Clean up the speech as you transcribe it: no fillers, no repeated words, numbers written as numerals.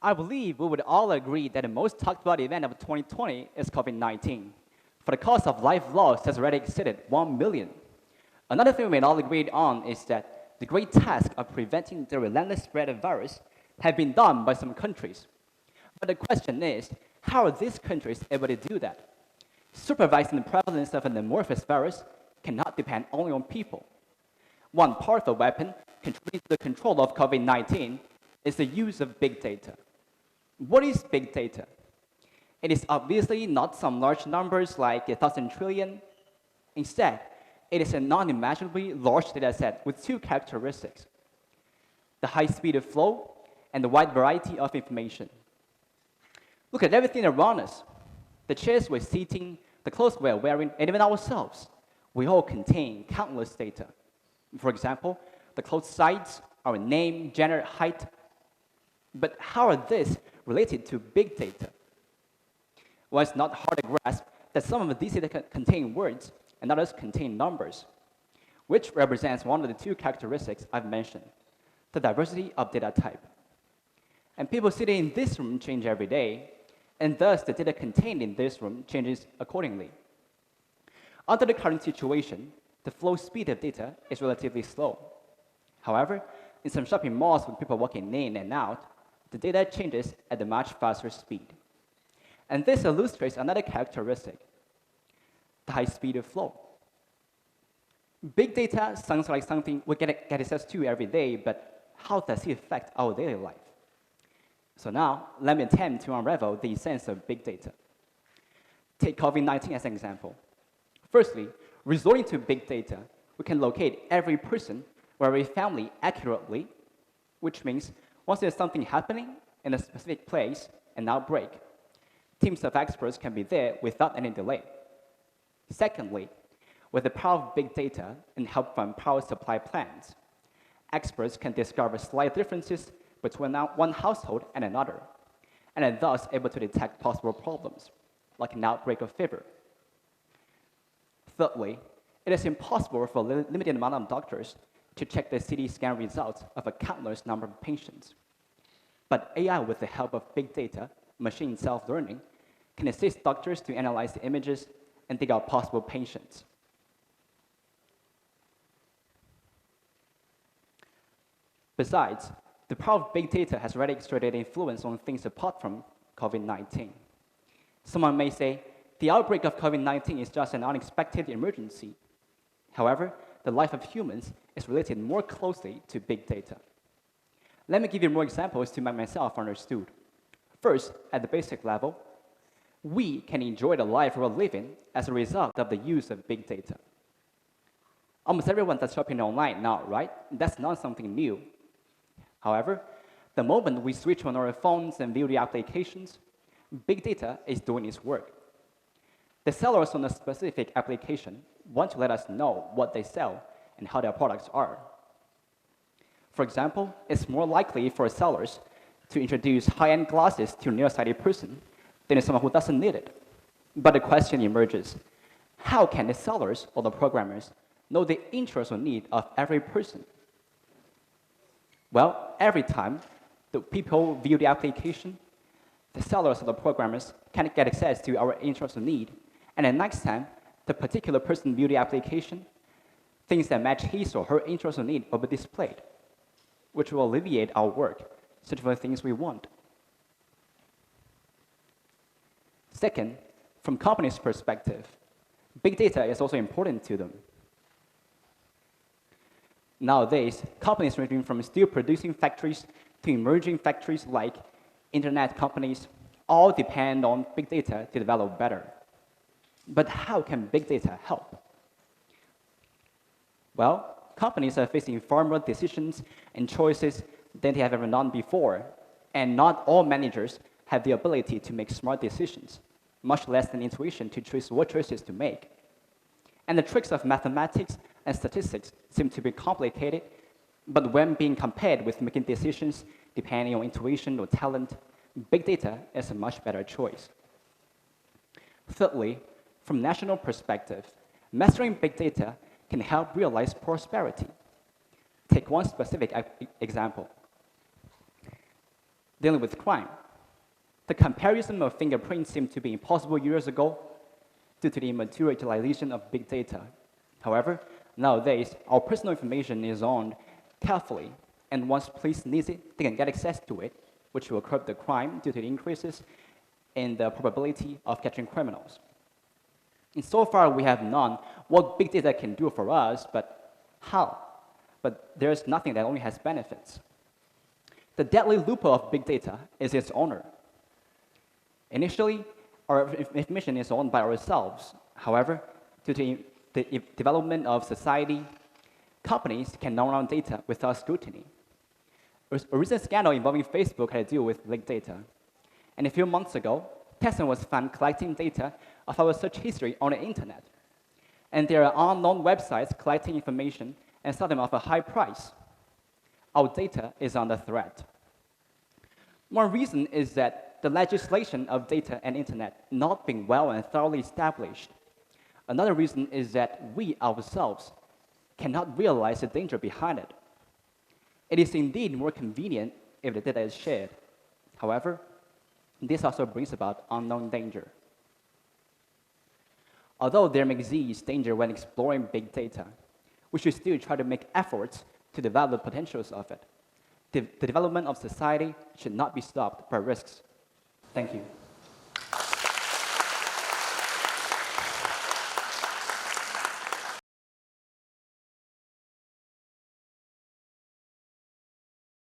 I believe we would all agree that the most talked about event of 2020 is COVID-19. For the cost of life lost has already exceeded 1 million. Another thing we may all agree on is that the great task of preventing the relentless spread of virus have been done by some countries. But the question is, how are these countries able to do that? Supervising the prevalence of an amorphous virus cannot depend only on people. One powerful weapon contributing to the control of COVID-19 is the use of big data. What is big data? It is obviously not some large numbers like 1,000 trillion. Instead, it is a non-imaginably large data set with two characteristics: the high speed of flow and the wide variety of information. Look at everything around us. The chairs we're sitting, the clothes we're wearing, and even ourselves. We all contain countless data. For example, the clothes size, our name, gender, height. But how are these related to big data? Well, it's not hard to grasp that some of these data contain words and others contain numbers, which represents one of the two characteristics I've mentioned, the diversity of data type. And people sitting in this room change every day, and thus the data contained in this room changes accordingly. Under the current situation, the flow speed of data is relatively slow. However, in some shopping malls with people walking in and out, the data changes at a much faster speed. And this illustrates another characteristic, the high speed of flow. Big data sounds like something we get access to every day, but how does it affect our daily life? So now, let me attempt to unravel the essence of big data. Take COVID-19 as an example. Firstly, resorting to big data, we can locate every person or every family accurately, which means once there's something happening in a specific place, an outbreak, teams of experts can be there without any delay. Secondly, with the power of big data and help from power supply plans, experts can discover slight differences between one household and another, and are thus able to detect possible problems, like an outbreak of fever. Thirdly, it is impossible for a limited amount of doctors to check the CT scan results of a countless number of patients. But AI, with the help of big data, machine self-learning, can assist doctors to analyze the images and dig out possible patients. Besides, the power of big data has already exerted influence on things apart from COVID-19. Someone may say, the outbreak of COVID-19 is just an unexpected emergency. However, the life of humans is related more closely to big data. Let me give you more examples to make myself understood. First, at the basic level, we can enjoy the life we're living as a result of the use of big data. Almost everyone that's shopping online now, right? That's not something new. However, the moment we switch on our phones and view the applications, big data is doing its work. The sellers on a specific application want to let us know what they sell and how their products are. For example, it's more likely for sellers to introduce high-end glasses to a nearsighted person than someone who doesn't need it. But the question emerges, how can the sellers or the programmers know the interest or need of every person? Well, every time the people view the application, the sellers or the programmers can get access to our interest or need, and the next time the particular person view the application, things that match his or her interest or need will be displayed, which will alleviate our work, search for the things we want. Second, from companies' perspective, big data is also important to them. Nowadays, companies ranging from still producing factories to emerging factories like internet companies all depend on big data to develop better. But how can big data help? Well, companies are facing far more decisions and choices than they have ever done before, and not all managers have the ability to make smart decisions, much less than intuition to choose what choices to make. And the tricks of mathematics and statistics seem to be complicated, but when being compared with making decisions depending on intuition or talent, big data is a much better choice. Thirdly, from national perspective, mastering big data can help realize prosperity. Take one specific example. Dealing with crime. The comparison of fingerprints seemed to be impossible years ago due to the immature utilization of big data. However, nowadays, our personal information is owned carefully, and once police need it, they can get access to it, which will curb the crime due to the increases in the probability of catching criminals. And so far, we have known what big data can do for us, but how? But there's nothing that only has benefits. The deadly loophole of big data is its owner. Initially, our information is owned by ourselves. However, due to the development of society, companies can now own data without scrutiny. A recent scandal involving Facebook had to do with big data. And a few months ago, Tesla was found collecting data of our search history on the internet. And there are unknown websites collecting information and sell them off a high price. Our data is under threat. One reason is that the legislation of data and internet not being well and thoroughly established. Another reason is that we ourselves cannot realize the danger behind it. It is indeed more convenient if the data is shared. However, this also brings about unknown danger. Although there may exist danger when exploring big data, we should still try to make efforts to develop the potentials of it. The development of society should not be stopped by risks. Thank you.